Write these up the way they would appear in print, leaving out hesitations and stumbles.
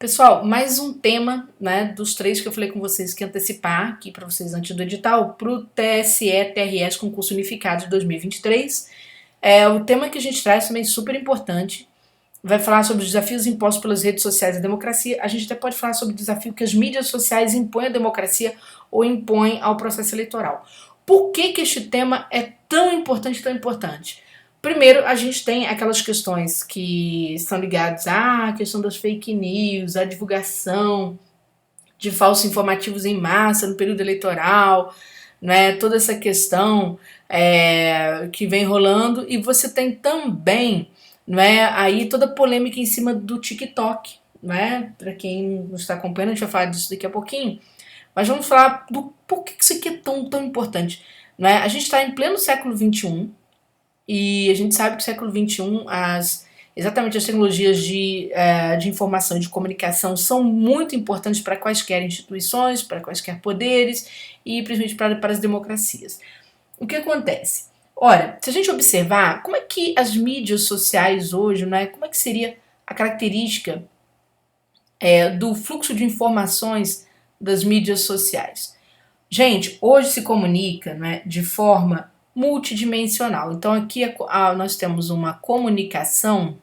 Pessoal, mais um tema, né, dos três que eu falei com vocês que antecipar aqui para vocês antes do edital, para o TSE-TRS Concurso Unificado de 2023. O tema que a gente traz também é super importante. Vai falar sobre os desafios impostos pelas redes sociais à democracia. A gente até pode falar sobre o desafio que as mídias sociais impõem à democracia ou impõem ao processo eleitoral. Por que este tema é tão importante, tão importante? Primeiro, a gente tem aquelas questões que são ligadas à questão das fake news, à divulgação de falsos informativos em massa no período eleitoral, né? Toda essa questão que vem rolando. E você tem também, né, aí toda a polêmica em cima do TikTok, né? Para quem não está acompanhando, a gente vai falar disso daqui a pouquinho. Mas vamos falar do por que isso aqui é tão importante. Né? A gente está em pleno século XXI, e a gente sabe que no século XXI, exatamente as tecnologias de informação e de comunicação são muito importantes para quaisquer instituições, para quaisquer poderes e principalmente para as democracias. O que acontece? Ora, se a gente observar como é que as mídias sociais hoje, né, como é que seria a característica do fluxo de informações das mídias sociais? Gente, hoje se comunica, né, de forma multidimensional. Então aqui nós temos uma comunicação,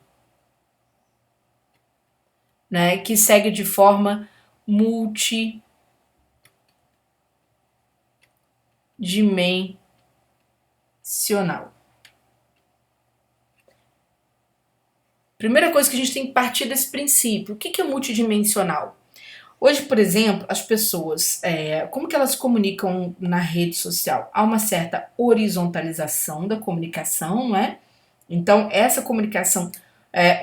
né, que segue de forma multidimensional. Primeira coisa que a gente tem que partir desse princípio. O que é multidimensional? Hoje, por exemplo, as pessoas, como que elas comunicam na rede social? Há uma certa horizontalização da comunicação, não é? Então, essa comunicação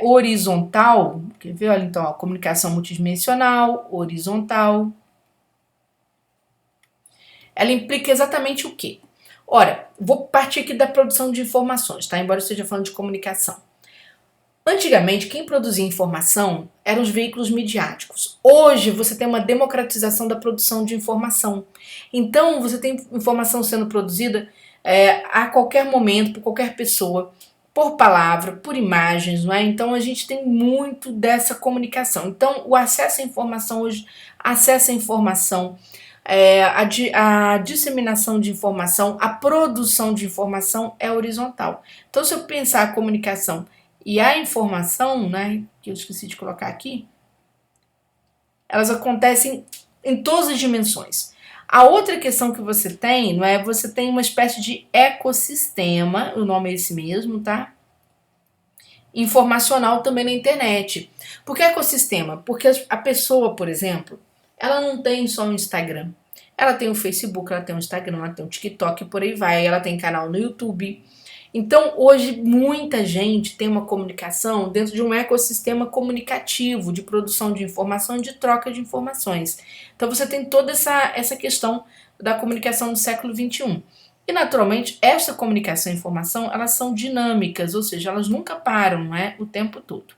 horizontal, quer ver? Olha, então, a comunicação multidimensional, horizontal, ela implica exatamente o quê? Ora, vou partir aqui da produção de informações, tá? Embora eu esteja falando de comunicação. Antigamente, quem produzia informação eram os veículos midiáticos. Hoje, você tem uma democratização da produção de informação. Então, você tem informação sendo produzida a qualquer momento, por qualquer pessoa, por palavra, por imagens, não é? Então, a gente tem muito dessa comunicação. Então, o acesso à informação hoje, acesso à informação, a disseminação de informação, a produção de informação é horizontal. Então, se eu pensar a comunicação e a informação, né, que eu esqueci de colocar aqui, elas acontecem em todas as dimensões. A outra questão que você tem, não é? Você tem uma espécie de ecossistema, o nome é esse mesmo, tá? Informacional também na internet. Por que ecossistema? Porque a pessoa, por exemplo, ela não tem só o Instagram. Ela tem o Facebook, ela tem o Instagram, ela tem o TikTok, por aí vai. Ela tem canal no YouTube. Então, hoje, muita gente tem uma comunicação dentro de um ecossistema comunicativo, de produção de informação e de troca de informações. Então, você tem toda essa questão da comunicação do século XXI. E, naturalmente, essa comunicação e informação, elas são dinâmicas, ou seja, elas nunca param, não é? O tempo todo.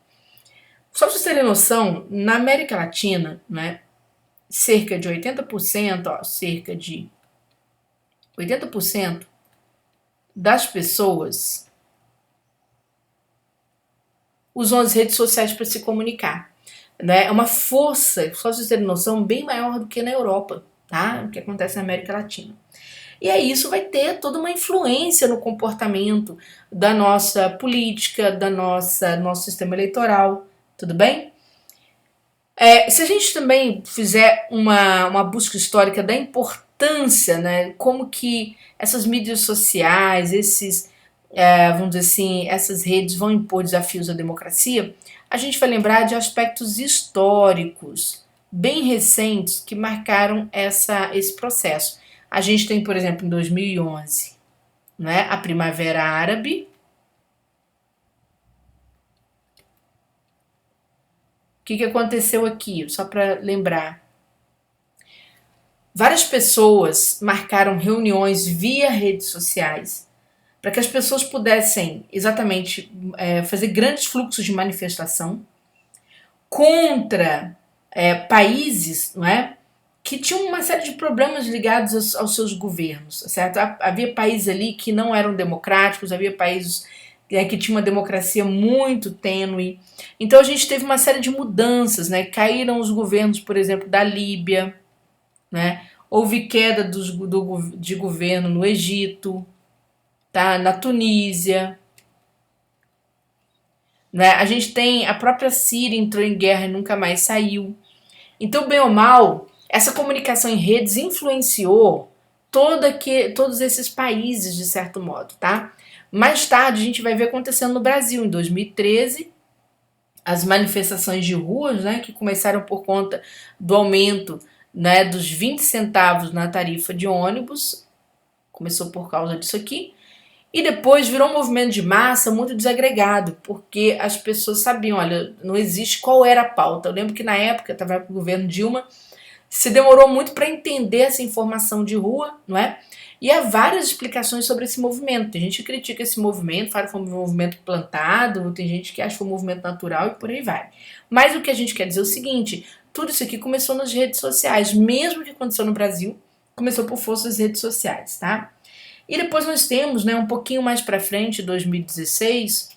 Só para vocês terem noção, na América Latina, né, cerca de 80% das pessoas usam as redes sociais para se comunicar. Né? É uma força, só vocês terem noção, bem maior do que na Europa, tá? O que acontece na América Latina. E aí isso vai ter toda uma influência no comportamento da nossa política, nosso sistema eleitoral, tudo bem? Se a gente também fizer uma busca histórica da importância, né, como que essas mídias sociais, vamos dizer assim, essas redes vão impor desafios à democracia, a gente vai lembrar de aspectos históricos bem recentes que marcaram esse processo. A gente tem, por exemplo, em 2011, né, a Primavera Árabe. O que aconteceu aqui? Só para lembrar. Várias pessoas marcaram reuniões via redes sociais para que as pessoas pudessem exatamente fazer grandes fluxos de manifestação contra países, não é, que tinham uma série de problemas ligados aos seus governos, certo? Havia países ali que não eram democráticos, havia países que tinha uma democracia muito tênue. Então a gente teve uma série de mudanças, né? Caíram os governos, por exemplo, da Líbia, né? Houve queda de governo no Egito, tá? Na Tunísia, né? A gente tem a própria Síria entrou em guerra e nunca mais saiu. Então, bem ou mal, essa comunicação em redes influenciou todos esses países, de certo modo, tá? Mais tarde, a gente vai ver acontecendo no Brasil, em 2013, as manifestações de ruas, né, que começaram por conta do aumento, né, dos 20 centavos na tarifa de ônibus, começou por causa disso aqui, e depois virou um movimento de massa muito desagregado, porque as pessoas sabiam, olha, não existe qual era a pauta. Eu lembro que na época, estava no governo Dilma, se demorou muito para entender essa informação de rua, não é? E há várias explicações sobre esse movimento. Tem gente que critica esse movimento, fala que foi um movimento plantado, tem gente que acha que foi um movimento natural e por aí vai. Mas o que a gente quer dizer é o seguinte, tudo isso aqui começou nas redes sociais, mesmo que aconteceu no Brasil, começou por força das redes sociais, tá? E depois nós temos, né, um pouquinho mais para frente, 2016,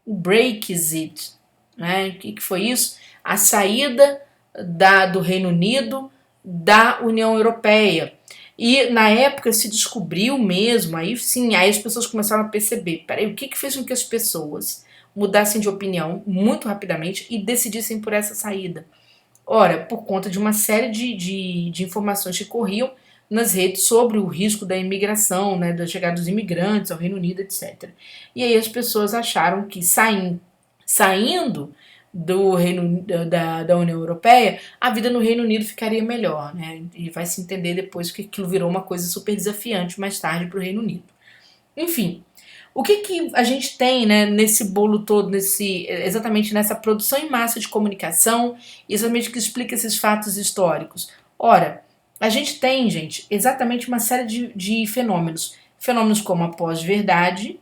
o Brexit, né? O que foi isso? A saída do Reino Unido da União Europeia. E na época se descobriu mesmo, aí sim, aí as pessoas começaram a perceber, peraí, o que fez com que as pessoas mudassem de opinião muito rapidamente e decidissem por essa saída? Ora, por conta de uma série de informações que corriam nas redes sobre o risco da imigração, né, da chegada dos imigrantes ao Reino Unido, etc. E aí as pessoas acharam que saindo do Reino da União Europeia, a vida no Reino Unido ficaria melhor, né? E vai se entender depois que aquilo virou uma coisa super desafiante mais tarde para o Reino Unido. Enfim, o que a gente tem, né, nesse bolo todo, exatamente nessa produção em massa de comunicação, exatamente que explica esses fatos históricos? Ora, a gente tem, gente, exatamente uma série de fenômenos. Fenômenos como a pós-verdade,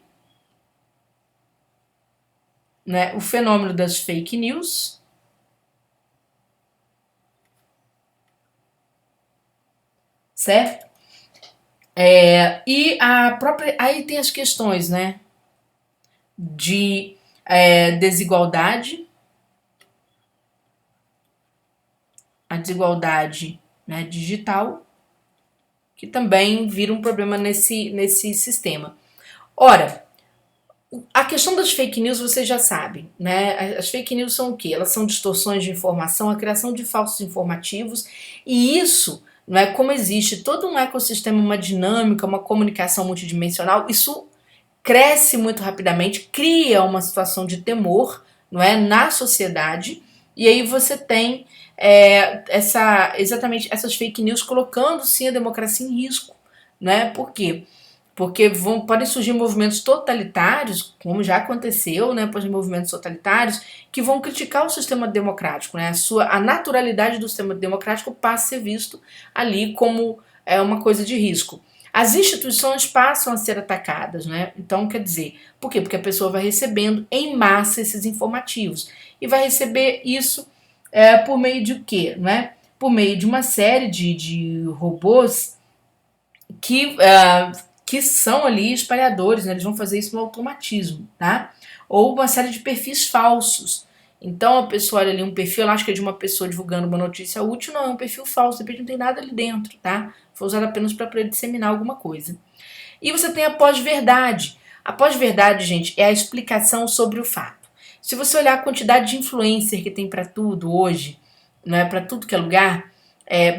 né, o fenômeno das fake news, certo? E a própria. Aí tem as questões, né? De desigualdade, a desigualdade, né, digital, que também vira um problema nesse sistema. Ora, a questão das fake news vocês já sabem, né? As fake news são o quê? Elas são distorções de informação, a criação de falsos informativos, e isso, não é, como existe todo um ecossistema, uma dinâmica, uma comunicação multidimensional, isso cresce muito rapidamente, cria uma situação de temor, não é, na sociedade, e aí você tem exatamente essas fake news colocando sim a democracia em risco, né? Por quê? Porque podem surgir movimentos totalitários, como já aconteceu, né, após movimentos totalitários, que vão criticar o sistema democrático, né? A naturalidade do sistema democrático passa a ser visto ali como uma coisa de risco. As instituições passam a ser atacadas, né? Então, quer dizer, por quê? Porque a pessoa vai recebendo em massa esses informativos. E vai receber isso por meio de quê? Né? Por meio de uma série de robôs que, que são ali espalhadores, né? Eles vão fazer isso no automatismo, tá? Ou uma série de perfis falsos. Então a pessoa olha ali um perfil, ela acha que é de uma pessoa divulgando uma notícia útil, não, é um perfil falso, de repente não tem nada ali dentro, tá? Foi usado apenas para disseminar alguma coisa. E você tem a pós-verdade. A pós-verdade, gente, é a explicação sobre o fato. Se você olhar a quantidade de influencer que tem para tudo hoje, né, para tudo que é lugar,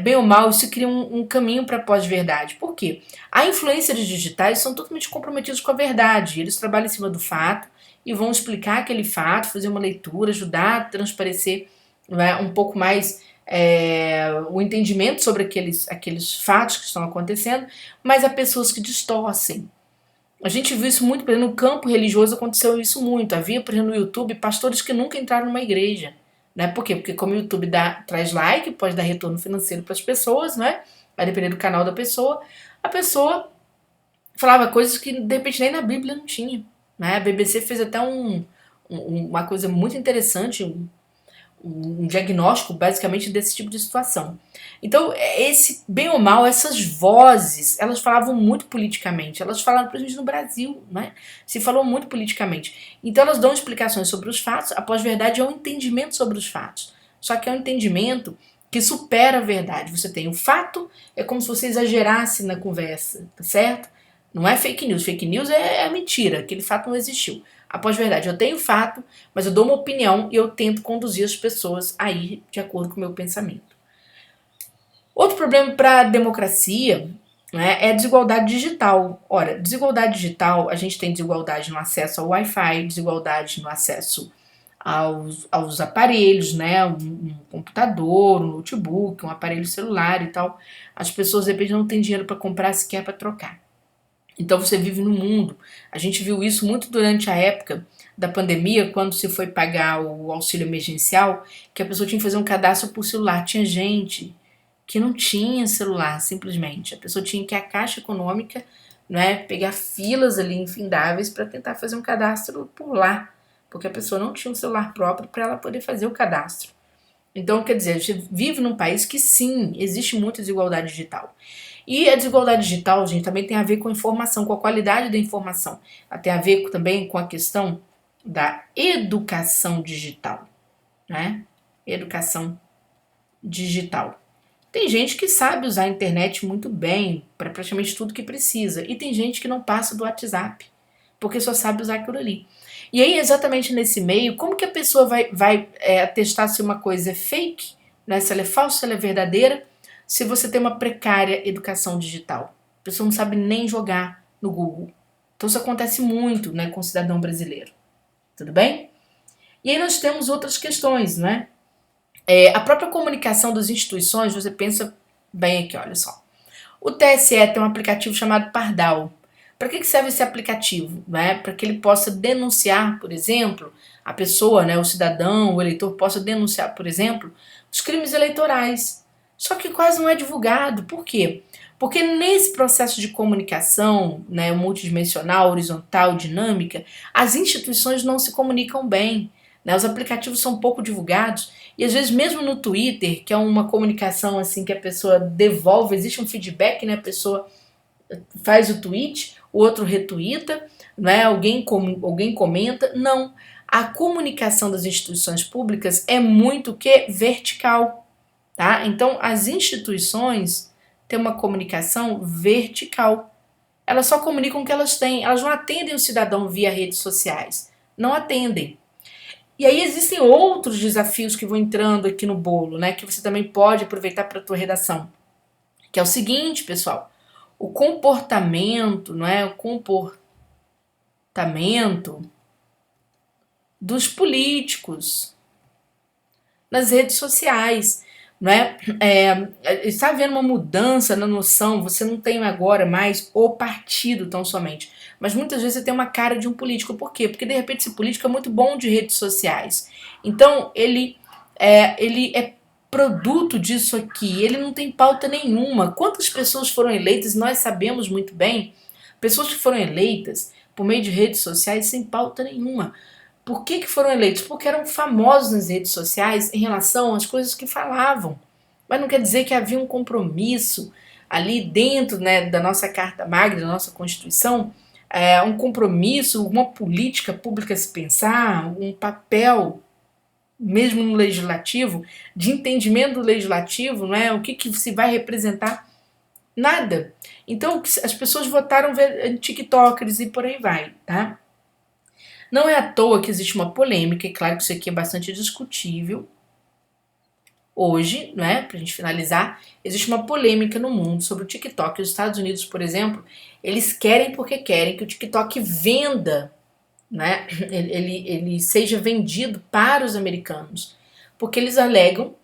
bem ou mal, isso cria um caminho para pós-verdade. Por quê? A influências digitais são totalmente comprometidos com a verdade. Eles trabalham em cima do fato e vão explicar aquele fato, fazer uma leitura, ajudar a transparecer, né, um pouco mais o entendimento sobre aqueles fatos que estão acontecendo, mas há pessoas que distorcem. A gente viu isso muito, por exemplo, no campo religioso aconteceu isso muito. Havia, por exemplo, no YouTube, pastores que nunca entraram numa igreja. Né? Por quê? Porque como o YouTube traz like, pode dar retorno financeiro para as pessoas, né? Vai depender do canal da pessoa. A pessoa falava coisas que, de repente, nem na Bíblia não tinha. Né? A BBC fez até uma coisa muito interessante, um diagnóstico basicamente desse tipo de situação. Então, esse, bem ou mal, essas vozes, elas falavam muito politicamente, elas falaram principalmente no Brasil, né? Se falou muito politicamente. Então elas dão explicações sobre os fatos, a pós-verdade é um entendimento sobre os fatos. Só que é um entendimento que supera a verdade. Você tem o fato, é como se você exagerasse na conversa, tá certo? Não é fake news. Fake news é mentira, aquele fato não existiu. A pós-verdade, eu tenho fato, mas eu dou uma opinião e eu tento conduzir as pessoas a ir de acordo com o meu pensamento. Outro problema para a democracia, né, é a desigualdade digital. Ora, desigualdade digital, a gente tem desigualdade no acesso ao Wi-Fi, desigualdade no acesso aos aparelhos, né, um computador, um notebook, um aparelho celular e tal. As pessoas, de repente, não têm dinheiro para comprar, sequer para trocar. Então você vive no mundo. A gente viu isso muito durante a época da pandemia, quando se foi pagar o auxílio emergencial, que a pessoa tinha que fazer um cadastro por celular. Tinha gente que não tinha celular, simplesmente. A pessoa tinha que ir à Caixa Econômica, né, pegar filas ali infindáveis para tentar fazer um cadastro por lá, porque a pessoa não tinha um celular próprio para ela poder fazer o cadastro. Então, quer dizer, a gente vive num país que sim, existe muita desigualdade digital. E a desigualdade digital, gente, também tem a ver com a informação, com a qualidade da informação. Ela tem a ver também com a questão da educação digital, né? Educação digital. Tem gente que sabe usar a internet muito bem para praticamente tudo que precisa. E tem gente que não passa do WhatsApp, porque só sabe usar aquilo ali. E aí, exatamente nesse meio, como que a pessoa vai atestar se uma coisa é fake, né? Se ela é falsa, se ela é verdadeira, se você tem uma precária educação digital? A pessoa não sabe nem jogar no Google. Então isso acontece muito, né, com o cidadão brasileiro. Tudo bem? E aí nós temos outras questões, né? A própria comunicação das instituições, você pensa bem aqui, olha só. O TSE tem um aplicativo chamado Pardal. Para que serve esse aplicativo? Né? Para que ele possa denunciar, por exemplo, a pessoa, né, o cidadão, o eleitor, possa denunciar, por exemplo, os crimes eleitorais. Só que quase não é divulgado. Por quê? Porque nesse processo de comunicação, né, multidimensional, horizontal, dinâmica, as instituições não se comunicam bem. Né? Os aplicativos são pouco divulgados e às vezes mesmo no Twitter, que é uma comunicação assim que a pessoa devolve, existe um feedback, né? A pessoa faz o tweet, o outro retuita, né? Alguém comenta. Não. A comunicação das instituições públicas é muito que vertical, tá? Então as instituições têm uma comunicação vertical. Elas só comunicam o que elas têm. Elas não atendem o cidadão via redes sociais. Não atendem. E aí existem outros desafios que vão entrando aqui no bolo, né? Que você também pode aproveitar para a tua redação. Que é o seguinte, pessoal. O comportamento, não é? O comportamento dos políticos nas redes sociais, não é? Está havendo uma mudança na noção, você não tem agora mais o partido tão somente, mas muitas vezes você tem uma cara de um político. Por quê? Porque de repente esse político é muito bom de redes sociais, então ele é produto disso aqui, ele não tem pauta nenhuma. Quantas pessoas foram eleitas, nós sabemos muito bem, pessoas que foram eleitas por meio de redes sociais sem pauta nenhuma. Por que foram eleitos? Porque eram famosos nas redes sociais em relação às coisas que falavam. Mas não quer dizer que havia um compromisso ali dentro, né, da nossa Carta Magna, da nossa Constituição, um compromisso, uma política pública a se pensar, um papel, mesmo no legislativo, de entendimento do legislativo, não é? O que se vai representar? Nada. Então as pessoas votaram tiktokers e por aí vai, tá? Não é à toa que existe uma polêmica, e claro que isso aqui é bastante discutível. Hoje, né, pra gente finalizar, existe uma polêmica no mundo sobre o TikTok. Os Estados Unidos, por exemplo, eles querem porque querem que o TikTok venda, né, ele seja vendido para os americanos, porque eles alegam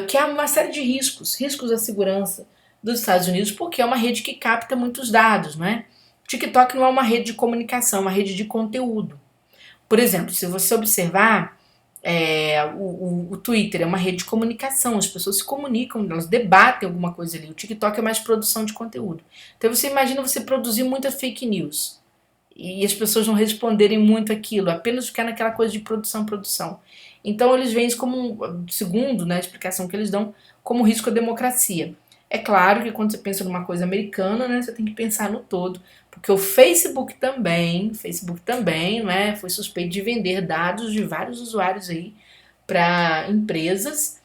que há uma série de riscos à segurança dos Estados Unidos, porque é uma rede que capta muitos dados, né? O TikTok não é uma rede de comunicação, é uma rede de conteúdo. Por exemplo, se você observar, o Twitter é uma rede de comunicação, as pessoas se comunicam, elas debatem alguma coisa ali. O TikTok é mais produção de conteúdo. Então você imagina você produzir muita fake news e as pessoas não responderem muito aquilo, apenas ficar naquela coisa de produção. Então eles veem isso como, segundo, né, a explicação que eles dão, como risco à democracia. É claro que quando você pensa numa coisa americana, né, você tem que pensar no todo, porque o Facebook também, né, foi suspeito de vender dados de vários usuários aí para empresas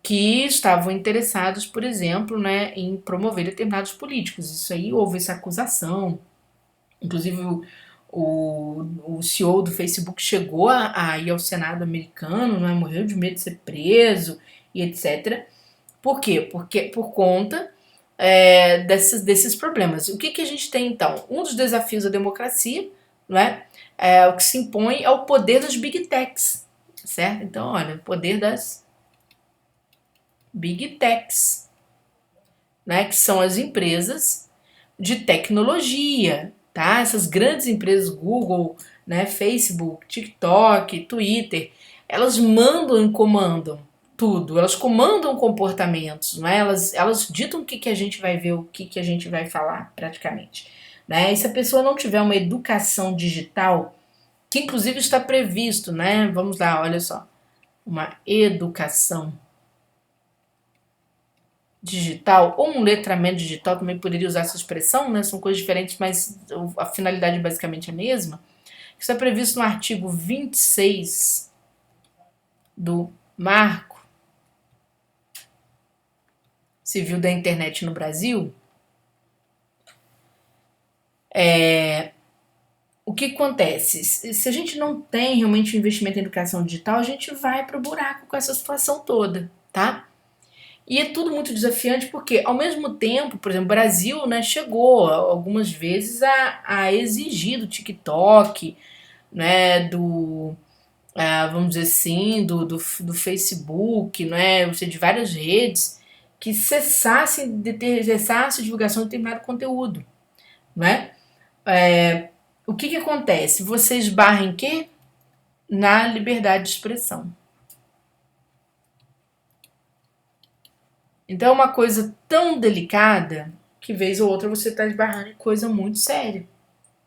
que estavam interessados, por exemplo, né, em promover determinados políticos. Isso aí houve essa acusação. Inclusive o CEO do Facebook chegou a ir ao Senado americano, né, morreu de medo de ser preso e etc. Por quê? Porque por conta desses problemas. O que a gente tem então? Um dos desafios da democracia, né, o que se impõe é o poder das big techs, certo? Então, olha, o poder das big techs, né, que são as empresas de tecnologia, tá? Essas grandes empresas, Google, né, Facebook, TikTok, Twitter, elas mandam e comandam tudo, elas comandam comportamentos, né? Elas ditam o que a gente vai ver, o que a gente vai falar, praticamente. Né? E se a pessoa não tiver uma educação digital, que inclusive está previsto, né? Vamos lá, olha só, uma educação digital ou um letramento digital, também poderia usar essa expressão, né? São coisas diferentes, mas a finalidade é basicamente a mesma. Isso é previsto no artigo 26 do Marco Civil da Internet no Brasil. O que acontece? Se a gente não tem realmente um investimento em educação digital, a gente vai para o buraco com essa situação toda, tá? E é tudo muito desafiante porque, ao mesmo tempo, por exemplo, o Brasil, né, chegou algumas vezes a exigir do TikTok, né, vamos dizer assim, do Facebook, né, ou seja, de várias redes, que cessasse a divulgação de determinado conteúdo, né? O que acontece? Você esbarra em quê? Na liberdade de expressão. Então é uma coisa tão delicada que vez ou outra você está esbarrando em coisa muito séria,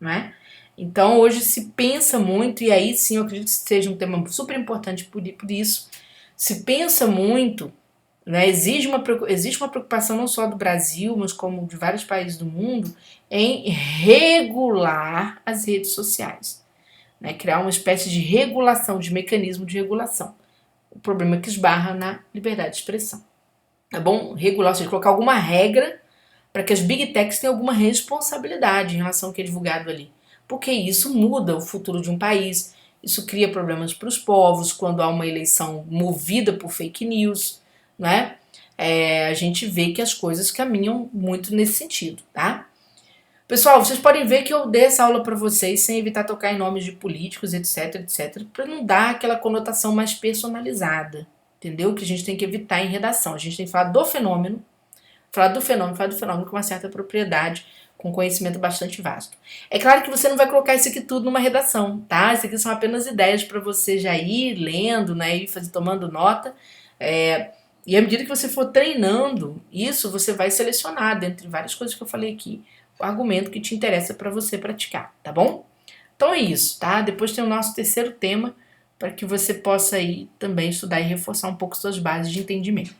não é? Então hoje se pensa muito, e aí sim eu acredito que seja um tema super importante por isso, se pensa muito, né? Existe uma preocupação não só do Brasil, mas como de vários países do mundo, em regular as redes sociais, né? Criar uma espécie de regulação, de mecanismo de regulação. O problema é que esbarra na liberdade de expressão. É bom regular, ou seja, colocar alguma regra para que as big techs tenham alguma responsabilidade em relação ao que é divulgado ali. Porque isso muda o futuro de um país, isso cria problemas para os povos quando há uma eleição movida por fake news, né? A gente vê que as coisas caminham muito nesse sentido, tá? Pessoal, vocês podem ver que eu dei essa aula para vocês sem evitar tocar em nomes de políticos, etc, etc, para não dar aquela conotação mais personalizada, entendeu? Que a gente tem que evitar em redação. A gente tem que falar do fenômeno, falar do fenômeno com uma certa propriedade, com conhecimento bastante vasto. É claro que você não vai colocar isso aqui tudo numa redação, tá? Isso aqui são apenas ideias para você já ir lendo, né, e tomando nota. E à medida que você for treinando isso, você vai selecionar, dentre várias coisas que eu falei aqui, o argumento que te interessa para você praticar, tá bom? Então é isso, tá? Depois tem o nosso terceiro tema, para que você possa aí também estudar e reforçar um pouco suas bases de entendimento.